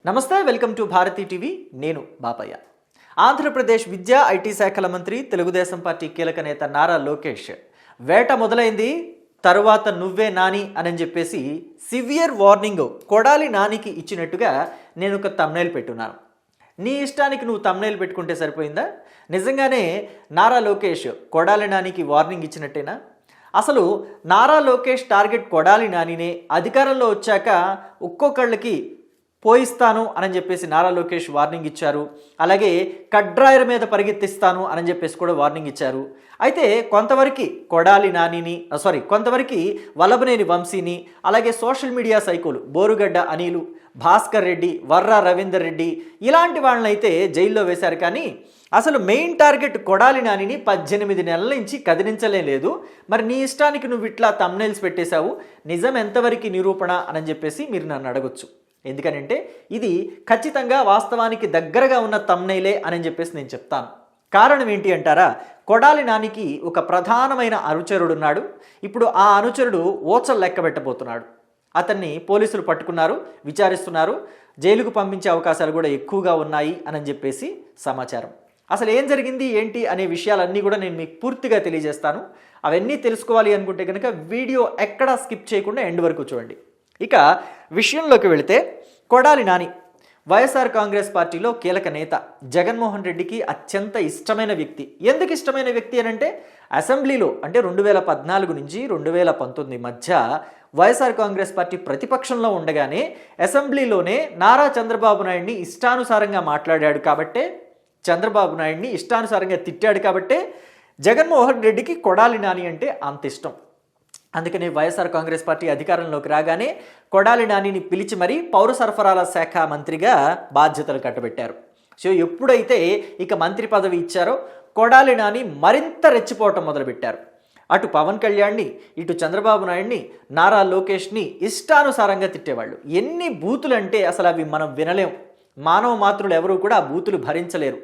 నమస్తే, welcome to Bharati TV. నేను బాపయ్య. ఆంధ్రప్రదేశ్ విద్యా ఐటీ శాఖల మంత్రి, తెలుగుదేశం పార్టీ కీలక నేత నారా లోకేష్ వేట మొదలైంది, తరువాత నువ్వే నాని అని చెప్పేసి సివియర్ వార్నింగ్ కొడాలి నానికి ఇచ్చినట్టుగా నేను ఒక తమ్నైల్ పెట్టున్నాను. నీ ఇష్టానికి నువ్వు తమ్నైల్ పెట్టుకుంటే సరిపోయిందా? నిజంగానే నారా లోకేష్ కొడాలి నానికి వార్నింగ్ ఇచ్చినట్టేనా? అసలు నారా లోకేష్ టార్గెట్ కొడాలి నానినే. అధికారంలో వచ్చాక ఒక్కొక్కళ్ళకి పోయిస్తాను అని చెప్పేసి నారా లోకేష్ వార్నింగ్ ఇచ్చారు. అలాగే కడ్రాయర్ మీద పరిగెత్తిస్తాను అని చెప్పేసి కూడా వార్నింగ్ ఇచ్చారు. అయితే కొంతవరకు వల్లభనేని వంశీని, అలాగే సోషల్ మీడియా సైకోలు బోరుగడ్డ అనిలు, భాస్కర్ రెడ్డి, వర్రా రవీందర్ రెడ్డి ఇలాంటి వాళ్ళనైతే జైల్లో వేశారు. కానీ అసలు మెయిన్ టార్గెట్ కొడాలి నానిని 18 నెలల నుంచి కదిలించలేదు. మరి నీ ఇష్టానికి నువ్వు ఇట్లా తమ్నైల్స్ పెట్టేశావు, నిజం ఎంతవరకు నిరూపణ అని చెప్పేసి మీరు నన్ను అడగొచ్చు. ఎందుకనంటే ఇది ఖచ్చితంగా వాస్తవానికి దగ్గరగా ఉన్న తమ్నైలే అని చెప్పేసి నేను చెప్తాను. కారణం ఏంటి అంటారా? కొడాలి నానికి ఒక ప్రధానమైన అనుచరుడు ఉన్నాడు. ఇప్పుడు ఆ అనుచరుడు ఓచలు లెక్క పెట్టబోతున్నాడు. అతన్ని పోలీసులు పట్టుకున్నారు, విచారిస్తున్నారు, జైలుకు పంపించే అవకాశాలు కూడా ఎక్కువగా ఉన్నాయి అని చెప్పేసి సమాచారం. అసలు ఏం జరిగింది ఏంటి అనే విషయాలన్నీ కూడా నేను మీకు పూర్తిగా తెలియజేస్తాను. అవన్నీ తెలుసుకోవాలి అనుకుంటే కనుక వీడియో ఎక్కడా స్కిప్ చేయకుండా ఎండ్ వరకు చూడండి. ఇక విషయంలోకి వెళితే, కొడాలి నాని వైఎస్ఆర్ కాంగ్రెస్ పార్టీలో కీలక నేత, జగన్మోహన్ రెడ్డికి అత్యంత ఇష్టమైన వ్యక్తి. ఎందుకు ఇష్టమైన వ్యక్తి అని అంటే, అసెంబ్లీలో అంటే 2014 నుంచి 2019 మధ్య వైఎస్ఆర్ కాంగ్రెస్ పార్టీ ప్రతిపక్షంలో ఉండగానే అసెంబ్లీలోనే నారా చంద్రబాబు నాయుడిని ఇష్టానుసారంగా మాట్లాడాడు కాబట్టే, చంద్రబాబు నాయుడిని ఇష్టానుసారంగా తిట్టాడు కాబట్టే జగన్మోహన్ రెడ్డికి కొడాలి నాని అంటే అంత ఇష్టం. అందుకని వైఎస్ఆర్ కాంగ్రెస్ పార్టీ అధికారంలోకి రాగానే కొడాలి నానిని పిలిచి మరీ పౌర సరఫరాల శాఖ మంత్రిగా బాధ్యతలు కట్టబెట్టారు. సో ఎప్పుడైతే ఇక మంత్రి పదవి ఇచ్చారో కొడాలి నాని మరింత రెచ్చిపోవటం మొదలుపెట్టారు. అటు పవన్ కళ్యాణ్ని, ఇటు చంద్రబాబు నాయుడిని, నారా లోకేష్ని ఇష్టానుసారంగా తిట్టేవాళ్ళు. ఎన్ని బూతులు అంటే అసలు అవి మనం వినలేం. మానవ మాతృలు ఎవరూ కూడా ఆ బూతులు భరించలేరు.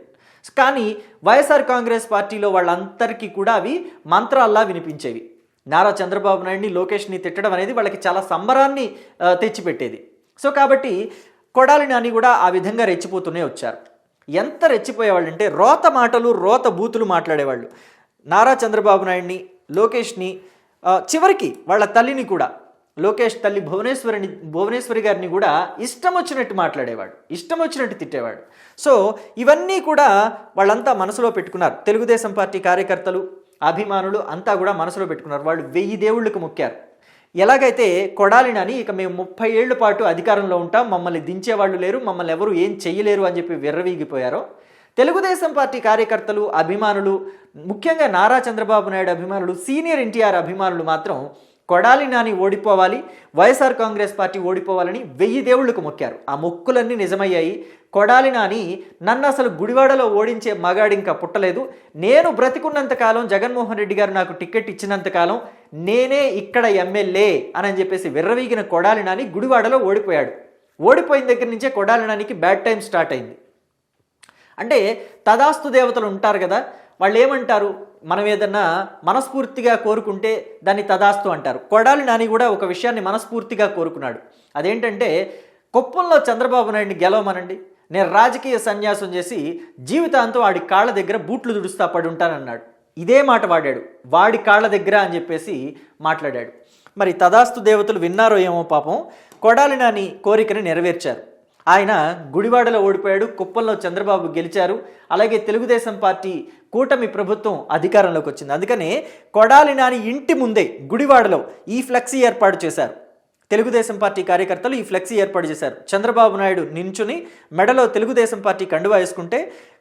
కానీ వైఎస్ఆర్ కాంగ్రెస్ పార్టీలో వాళ్ళందరికీ కూడా అవి మంత్రాల్లా వినిపించేవి. నారా చంద్రబాబు నాయుడిని, లోకేష్ని తిట్టడం అనేది వాళ్ళకి చాలా సంబరాన్ని తెచ్చిపెట్టేది. సో కాబట్టి కొడాలి నాని కూడా ఆ విధంగా రెచ్చిపోతూనే వచ్చారు. ఎంత రెచ్చిపోయేవాళ్ళు అంటే రోత మాటలు, రోత బూతులు మాట్లాడేవాళ్ళు. నారా చంద్రబాబు నాయుడిని, లోకేష్ని, చివరికి వాళ్ళ తల్లిని కూడా, లోకేష్ తల్లి భువనేశ్వరి గారిని కూడా ఇష్టం వచ్చినట్టు మాట్లాడేవాడు, ఇష్టం వచ్చినట్టు తిట్టేవాడు. సో ఇవన్నీ కూడా వాళ్ళంతా మనసులో పెట్టుకున్నారు. తెలుగుదేశం పార్టీ కార్యకర్తలు, అభిమానులు అంతా కూడా మనసులో పెట్టుకున్నారు. వాళ్ళు 1000 దేవుళ్ళకు మొక్కారు. ఎలాగైతే కొడాలి నాని ఇక మేము 30 ఏళ్ల పాటు అధికారంలో ఉంటాం, మమ్మల్ని దించేవాళ్ళు లేరు, మమ్మల్ని ఎవరు ఏం చెయ్యలేరు అని చెప్పి విర్రవీగిపోయారో, తెలుగుదేశం పార్టీ కార్యకర్తలు, అభిమానులు, ముఖ్యంగా నారా చంద్రబాబు నాయుడు అభిమానులు, సీనియర్ ఎన్టీఆర్ అభిమానులు మాత్రం కొడాలి నాని ఓడిపోవాలి, వైఎస్ఆర్ కాంగ్రెస్ పార్టీ ఓడిపోవాలని 1000 దేవుళ్ళకు మొక్కారు. ఆ మొక్కులన్నీ నిజమయ్యాయి. కొడాలి నాని నన్ను అసలు గుడివాడలో ఓడించే మగాడి ఇంకా పుట్టలేదు, నేను బ్రతికున్నంతకాలం, జగన్మోహన్ రెడ్డి గారు నాకు టికెట్ ఇచ్చినంతకాలం నేనే ఇక్కడ ఎమ్మెల్యే అని చెప్పేసి విర్రవీగిన కొడాలి నాని గుడివాడలో ఓడిపోయాడు. ఓడిపోయిన దగ్గర నుంచే కొడాలి నానికి బ్యాడ్ టైం స్టార్ట్ అయింది. అంటే తదాస్తు దేవతలు ఉంటారు కదా, వాళ్ళు ఏమంటారు, మనం ఏదన్నా మనస్ఫూర్తిగా కోరుకుంటే దాన్ని తదాస్తు అంటారు. కొడాలి నాని కూడా ఒక విషయాన్ని మనస్ఫూర్తిగా కోరుకున్నాడు. అదేంటంటే, కుప్పంలో చంద్రబాబు నాయుడిని గెలవమనండి, నేను రాజకీయ సన్యాసం చేసి జీవితాంతం వాడి కాళ్ళ దగ్గర బూట్లు దుడుస్తా పడి ఉంటానన్నాడు. ఇదే మాట వాడాడు, వాడి కాళ్ళ దగ్గర అని చెప్పేసి మాట్లాడాడు. మరి తదాస్తు దేవతలు విన్నారో ఏమో పాపం, కొడాలి నాని కోరికని నెరవేర్చారు. ఆయన గుడివాడలో ఓడిపోయాడు, కుప్పంలో చంద్రబాబు గెలిచారు. అలాగే తెలుగుదేశం పార్టీ కూటమి ప్రభుత్వం అధికారంలోకి వచ్చింది. అందుకనే కొడాలి నాని ఇంటి ముందే గుడివాడలో ఈ ఫ్లెక్సీ ఏర్పాటు చేశారు. తెలుగుదేశం పార్టీ కార్యకర్తలు ఈ ఫ్లెక్సీ ఏర్పాటు చేశారు. చంద్రబాబు నాయుడు నించుని మెడలో తెలుగుదేశం పార్టీ కండువా వేసుకుంటే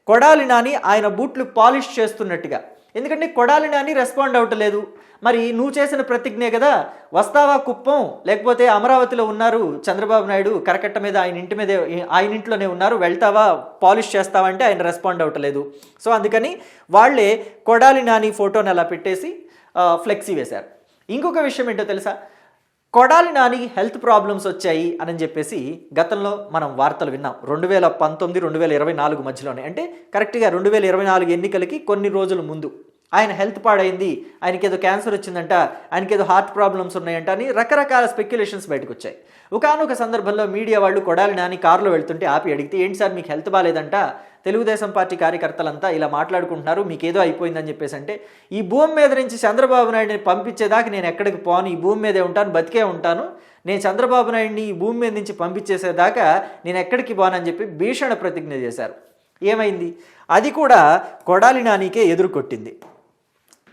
కొడాలి నాని ఆయన బూట్లు పాలిష్ చేస్తున్నట్టుగా. ఎందుకంటే కొడాలి నాని రెస్పాండ్ అవ్వట్లేదు. మరి నువ్వు చేసిన ప్రతిజ్ఞే కదా, వస్తావా కుప్పం, లేకపోతే అమరావతిలో ఉన్నారు చంద్రబాబు నాయుడు, కరకట్ట మీద ఆయన ఇంట్లోనే ఉన్నారు, వెళ్తావా, పాలిష్ చేస్తావా అంటే ఆయన రెస్పాండ్ అవ్వట్లేదు. సో అందుకని వాళ్ళే కొడాలి నాని ఫోటోని అలా పెట్టేసి ఫ్లెక్సీ వేశారు. ఇంకొక విషయం ఏంటో తెలుసా, కొడాలి నాని హెల్త్ ప్రాబ్లమ్స్ వచ్చాయి అని చెప్పేసి గతంలో మనం వార్తలు విన్నాం. 2019, 2024 మధ్యలోనే, అంటే కరెక్ట్గా 2024 ఎన్నికలకి కొన్ని రోజుల ముందు ఆయన హెల్త్ పాడైంది, ఆయనకి ఏదో క్యాన్సర్ వచ్చిందంట, ఆయనకి ఏదో హార్ట్ ప్రాబ్లమ్స్ ఉన్నాయంట అని రకరకాల స్పెక్యులేషన్స్ బయటకు వచ్చాయి. ఒకానొక సందర్భంలో మీడియా వాళ్ళు కొడాలి నాని కారులో వెళ్తుంటే ఆపి అడిగితే, ఏంటి సార్ మీకు హెల్త్ బాగాలేదంట, తెలుగుదేశం పార్టీ కార్యకర్తలంతా ఇలా మాట్లాడుకుంటున్నారు, మీకేదో అయిపోయిందని చెప్పేసి అంటే, ఈ భూమి మీద నుంచి చంద్రబాబు నాయుడిని పంపించేదాకా నేను ఎక్కడికి పోను, ఈ భూమి మీదే ఉంటాను, బతికే ఉంటాను, నేను చంద్రబాబు నాయుడిని ఈ భూమి మీద నుంచి పంపించేసేదాకా నేను ఎక్కడికి పోనని చెప్పి భీషణ ప్రతిజ్ఞ చేశారు. ఏమైంది? అది కూడా కొడాలి నానికే ఎదురుకొట్టింది.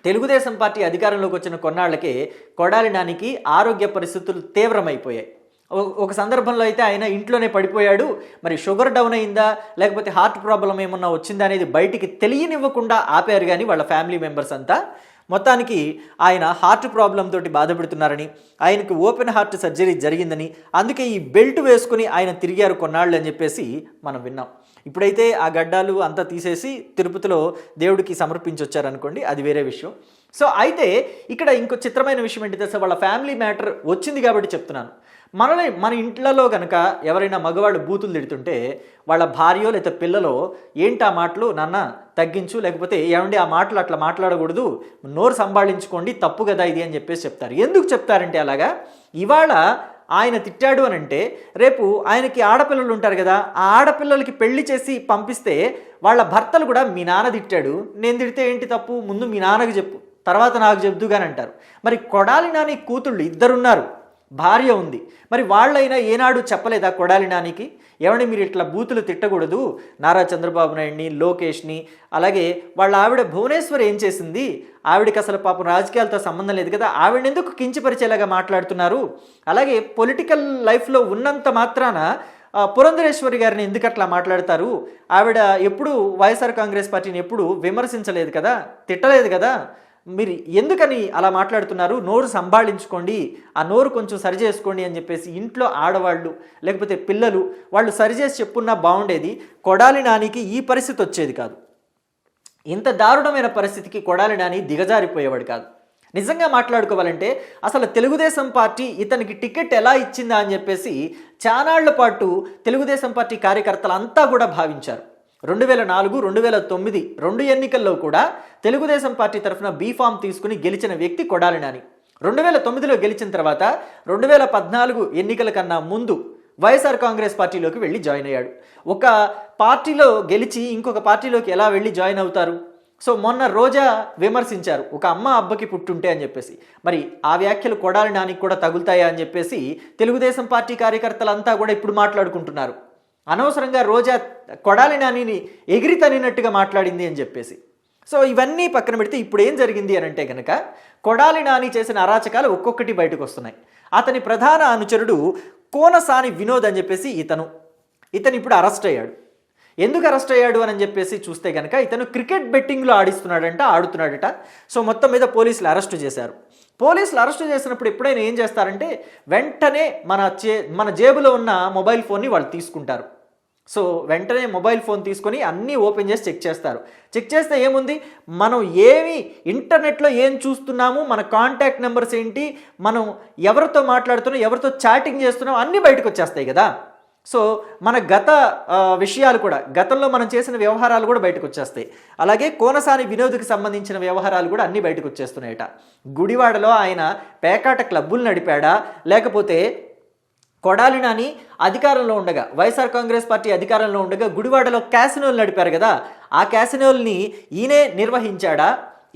తెలుగుదేశం పార్టీ అధికారంలోకి వచ్చిన కొన్నాళ్లకే కొడాలి నానికి ఆరోగ్య పరిస్థితులు తీవ్రమైపోయాయి. ఒక సందర్భంలో అయితే ఆయన ఇంట్లోనే పడిపోయాడు. మరి షుగర్ డౌన్ అయిందా లేకపోతే హార్ట్ ప్రాబ్లం ఏమన్నా వచ్చిందా అనేది బయటికి తెలియనివ్వకుండా ఆపారు కానీ వాళ్ళ ఫ్యామిలీ మెంబర్స్ అంతా. మొత్తానికి ఆయన హార్ట్ ప్రాబ్లం తోటి బాధపడుతున్నారని, ఆయనకు ఓపెన్ హార్ట్ సర్జరీ జరిగిందని, అందుకే ఈ బెల్ట్ వేసుకుని ఆయన తిరిగారు కొన్నాళ్ళు అని చెప్పేసి మనం విన్నాం. ఇప్పుడైతే ఆ గడ్డాలు అంతా తీసేసి తిరుపతిలో దేవుడికి సమర్పించొచ్చారనుకోండి, అది వేరే విషయం. సో అయితే ఇక్కడ ఇంకో చిత్రమైన విషయం ఏంటి తెలుసా, వాళ్ళ ఫ్యామిలీ మ్యాటర్ వచ్చింది కాబట్టి చెప్తున్నాను. మన ఇంట్లలో కనుక ఎవరైనా మగవాళ్ళు బూతులు తిడుతుంటే వాళ్ళ భార్యో లేదా పిల్లలో, ఏంటి ఆ మాటలు నాన్న తగ్గించు, లేకపోతే ఏమండి ఆ మాటలు అట్లా మాట్లాడకూడదు, నోరు సంభాళించుకోండి, తప్పు కదా ఇది అని చెప్పేసి చెప్తారు. ఎందుకు చెప్తారంటే అలాగా, ఇవాళ ఆయన తిట్టాడు అని అంటే రేపు ఆయనకి ఆడపిల్లలు ఉంటారు కదా, ఆ ఆడపిల్లలకి పెళ్లి చేసి పంపిస్తే వాళ్ళ భర్తలు కూడా మీ నాన్న తిట్టాడు, నేను తిడితే ఏంటి తప్పు, ముందు మీ నాన్నకు చెప్పు, తర్వాత నాకు చెప్దుగాని అంటారు. మరి కొడాలి నాని కూతుళ్ళు ఇద్దరున్నారు, భార్య ఉంది, మరి వాళ్ళైనా ఏనాడు చెప్పలేదా కొడాలి నానికి, ఏమంటే మీరు ఇట్లా బూతులు తిట్టకూడదు, నారా చంద్రబాబు నాయుడిని, లోకేష్ని, అలాగే వాళ్ళ ఆవిడ భువనేశ్వర్ ఏం చేసింది, ఆవిడకి అసలు పాపం రాజకీయాలతో సంబంధం లేదు కదా, ఆవిడ ఎందుకు కించపరిచేలాగా మాట్లాడుతున్నారు, అలాగే పొలిటికల్ లైఫ్లో ఉన్నంత మాత్రాన పురంధరేశ్వరి గారిని ఎందుకు అట్లా మాట్లాడతారు, ఆవిడ ఎప్పుడు వైఎస్ఆర్ కాంగ్రెస్ పార్టీని ఎప్పుడు విమర్శించలేదు కదా, తిట్టలేదు కదా, మీరు ఎందుకని అలా మాట్లాడుతున్నారు, నోరు సంభాళించుకోండి, ఆ నోరు కొంచెం సరిచేసుకోండి అని చెప్పేసి ఇంట్లో ఆడవాళ్ళు లేకపోతే పిల్లలు వాళ్ళు సరిచేసి చెప్పున్నా బాగుండేది. కొడాలి నానికి ఈ పరిస్థితి వచ్చేది కాదు, ఇంత దారుణమైన పరిస్థితికి కొడాలి నాని దిగజారిపోయేవాడు కాదు. నిజంగా మాట్లాడుకోవాలంటే అసలు తెలుగుదేశం పార్టీ ఇతనికి టికెట్ ఎలా ఇచ్చిందా అని చెప్పేసి చానాళ్ల పాటు తెలుగుదేశం పార్టీ కార్యకర్తలు అంతా కూడా భావించారు. 2004, 2009 రెండు ఎన్నికల్లో కూడా తెలుగుదేశం పార్టీ తరఫున బీఫామ్ తీసుకుని గెలిచిన వ్యక్తి కొడాలి నాని. 2009లో గెలిచిన తర్వాత 2014 ఎన్నికల కన్నా ముందు వైఎస్ఆర్ కాంగ్రెస్ పార్టీలోకి వెళ్ళి జాయిన్ అయ్యాడు. ఒక పార్టీలో గెలిచి ఇంకొక పార్టీలోకి ఎలా వెళ్ళి జాయిన్ అవుతారు? సో మొన్న రోజా విమర్శించారు, ఒక అమ్మ అబ్బకి పుట్టుంటే అని చెప్పేసి. మరి ఆ వ్యాఖ్యలు కొడాలి నానికి కూడా తగులుతాయా అని చెప్పేసి తెలుగుదేశం పార్టీ కార్యకర్తలంతా కూడా ఇప్పుడు మాట్లాడుకుంటున్నారు. అనవసరంగా రోజా కొడాలి నానిని ఎగిరి తనినట్టుగా మాట్లాడింది అని చెప్పేసి. సో ఇవన్నీ పక్కన పెడితే ఇప్పుడు ఏం జరిగింది అని అంటే కనుక, కొడాలి నాని చేసిన అరాచకాలు ఒక్కొక్కటి బయటకు వస్తున్నాయి. అతని ప్రధాన అనుచరుడు కోనసాని వినోద్ అని చెప్పేసి ఇతను ఇప్పుడు అరెస్ట్ అయ్యాడు. ఎందుకు అరెస్ట్ అయ్యాడు అని చెప్పేసి చూస్తే కనుక, ఇతను క్రికెట్ బెట్టింగ్లో ఆడుతున్నాడట. సో మొత్తం మీద పోలీసులు అరెస్టు చేశారు. పోలీసులు అరెస్టు చేసినప్పుడు ఎప్పుడైనా ఏం చేస్తారంటే వెంటనే మన జేబులో ఉన్న మొబైల్ ఫోన్ని వాళ్ళు తీసుకుంటారు. సో వెంటనే మొబైల్ ఫోన్ తీసుకొని అన్నీ ఓపెన్ చేసి చెక్ చేస్తారు. చెక్ చేస్తే ఏముంది, మనం ఏమి ఇంటర్నెట్లో ఏం చూస్తున్నాము, మన కాంటాక్ట్ నెంబర్స్ ఏంటి, మనం ఎవరితో మాట్లాడుతున్నాం, ఎవరితో చాటింగ్ చేస్తున్నాం, అన్నీ బయటకు వచ్చేస్తాయి కదా. సో మన గత విషయాలు కూడా, గతంలో మనం చేసిన వ్యవహారాలు కూడా బయటకు వచ్చేస్తాయి. అలాగే కోనసాని వినోద్కి సంబంధించిన వ్యవహారాలు కూడా అన్నీ బయటకు వచ్చేస్తున్నాయట. గుడివాడలో ఆయన పేకాట క్లబ్బులు నడిపాడా, లేకపోతే కొడాలి నాని అధికారంలో ఉండగా, వైఎస్ఆర్ కాంగ్రెస్ పార్టీ అధికారంలో ఉండగా గుడివాడలో క్యాసినోలు నడిపారు కదా, ఆ క్యాసినోల్ని ఈయనే నిర్వహించాడా,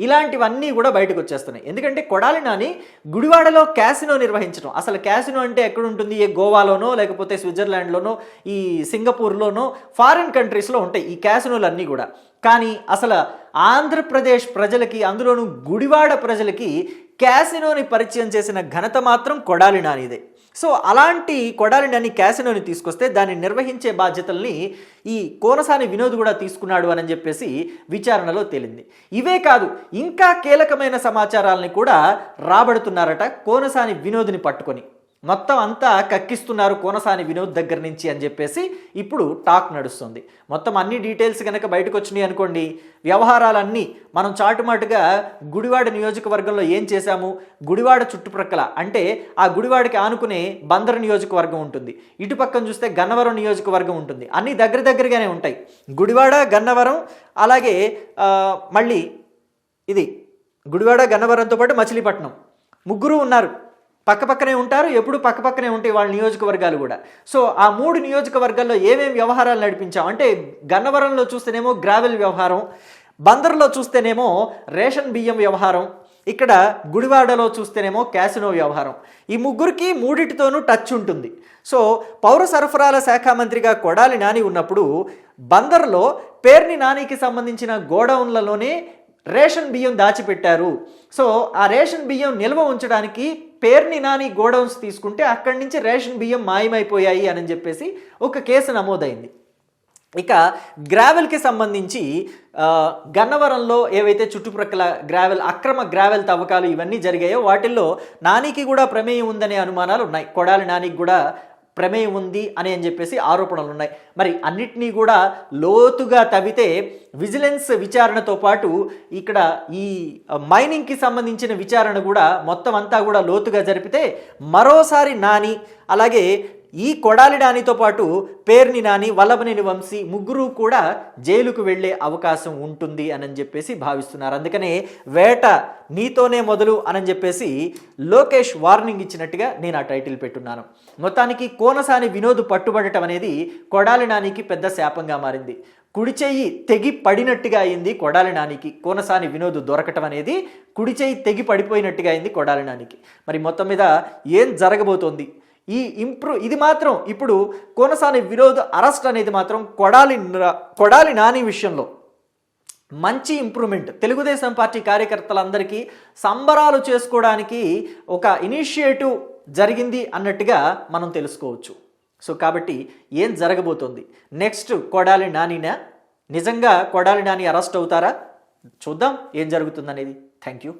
ఇలాంటివన్నీ కూడా బయటకు వచ్చేస్తున్నాయి. ఎందుకంటే కొడాలి నాని గుడివాడలో క్యాసినో నిర్వహించడం, అసలు క్యాసినో అంటే ఎక్కడ ఉంటుంది, ఏ గోవాలోనో లేకపోతే స్విట్జర్లాండ్లోనో ఈ సింగపూర్లోనో ఫారిన్ కంట్రీస్లో ఉంటాయి ఈ క్యాసినోలు అన్నీ కూడా. కానీ అసలు ఆంధ్రప్రదేశ్ ప్రజలకి, అందులోనూ గుడివాడ ప్రజలకి క్యాసినోని పరిచయం చేసిన ఘనత మాత్రం కొడాలి నానిదే. సో అలాంటి కొడాలి నాని క్యాసినోని తీసుకొస్తే దాన్ని నిర్వహించే బాధ్యతల్ని ఈ కోనసాని వినోద్ కూడా తీసుకున్నాడు అని చెప్పేసి విచారణలో తేలింది. ఇవే కాదు, ఇంకా కీలకమైన సమాచారాలని కూడా రాబడుతున్నారట కోనసాని వినోద్ని పట్టుకొని. మొత్తం అంతా కక్కిస్తున్నారు కోనసాని వినోద్ దగ్గర నుంచి అని చెప్పేసి ఇప్పుడు టాక్ నడుస్తుంది. మొత్తం అన్ని డీటెయిల్స్ కనుక బయటకు వచ్చినాయి అనుకోండి, వ్యవహారాలన్నీ మనం చాటుమాటుగా గుడివాడ నియోజకవర్గంలో ఏం చేశాము, గుడివాడ చుట్టుప్రక్కల అంటే ఆ గుడివాడకి ఆనుకునే బందరు నియోజకవర్గం ఉంటుంది, ఇటు పక్కన చూస్తే గన్నవరం నియోజకవర్గం ఉంటుంది, అన్నీ దగ్గరగానే ఉంటాయి. గుడివాడ, గన్నవరం, అలాగే మళ్ళీ ఇది గుడివాడ, గన్నవరంతో పాటు మచిలీపట్నం, ముగ్గురు ఉన్నారు. పక్కపక్కనే ఉంటారు, ఎప్పుడు పక్కపక్కనే ఉంటాయి వాళ్ళ నియోజకవర్గాలు కూడా. సో ఆ 3 నియోజకవర్గాల్లో ఏమేమి వ్యవహారాలు నడిపించాం అంటే గన్నవరంలో చూస్తేనేమో గ్రావెల్ వ్యవహారం, బందర్లో చూస్తేనేమో రేషన్ బియ్యం వ్యవహారం, ఇక్కడ గుడివాడలో చూస్తేనేమో క్యాసినో వ్యవహారం. ఈ ముగ్గురికి మూడిటితోనూ టచ్ ఉంటుంది. సో పౌర సరఫరాల శాఖ మంత్రిగా కొడాలి నాని ఉన్నప్పుడు బందర్లో పేర్ని నానికి సంబంధించిన గోడౌన్లలోనే రేషన్ బియ్యం దాచిపెట్టారు. సో ఆ రేషన్ బియ్యం నిల్వ ఉంచడానికి పేర్ని నాని గోడౌన్స్ తీసుకుంటే అక్కడి నుంచి రేషన్ బియ్యం మాయమైపోయాయి అని చెప్పేసి ఒక కేసు నమోదైంది. ఇక గ్రావెల్కి సంబంధించి గన్నవరంలో ఏవైతే చుట్టుప్రక్కల అక్రమ గ్రావెల్ తవ్వకాలు ఇవన్నీ జరిగాయో వాటిల్లో నానికి కూడా ప్రమేయం ఉందనే అనుమానాలు ఉన్నాయి. కొడాలి నానికి కూడా ప్రమేయం ఉంది అని చెప్పేసి ఆరోపణలు ఉన్నాయి. మరి అన్నిటినీ కూడా లోతుగా తవ్వితే విజిలెన్స్ విచారణతో పాటు ఇక్కడ ఈ మైనింగ్కి సంబంధించిన విచారణ కూడా మొత్తం అంతా కూడా లోతుగా జరిపితే మరోసారి నాని అలాగే ఈ కొడాలి నానితో పాటు పేర్ని నాని, వల్లభనేని వంశీ ముగ్గురు కూడా జైలుకు వెళ్ళే అవకాశం ఉంటుంది అని చెప్పేసి భావిస్తున్నారు. అందుకనే వేట నీతోనే మొదలు అని చెప్పేసి లోకేష్ వార్నింగ్ ఇచ్చినట్టుగా నేను ఆ టైటిల్ పెట్టున్నాను. మొత్తానికి కోనసాని వినోద్ పట్టుబడటం అనేది కొడాలి నానికి పెద్ద శాపంగా మారింది. కుడి చెయ్యి తెగి పడినట్టుగా అయింది కొడాలి నానికి. కోనసాని వినోద్ దొరకటం అనేది కుడి చెయ్యి తెగి పడిపోయినట్టుగా అయింది కొడాలి నానికి. మరి మొత్తం మీద ఏం జరగబోతోంది? ఇది మాత్రం ఇప్పుడు కోనసాని వినోద్ అరెస్ట్ అనేది మాత్రం కొడాలి నాని విషయంలో మంచి ఇంప్రూవ్మెంట్. తెలుగుదేశం పార్టీ కార్యకర్తలందరికీ సంబరాలు చేసుకోవడానికి ఒక ఇనిషియేటివ్ జరిగింది అన్నట్టుగా మనం తెలుసుకోవచ్చు. సో కాబట్టి ఏం జరగబోతోంది నెక్స్ట్? కొడాలి నానినా? నిజంగా కొడాలి నాని అరెస్ట్ అవుతారా? చూద్దాం ఏం జరుగుతుందనేది. Thank you.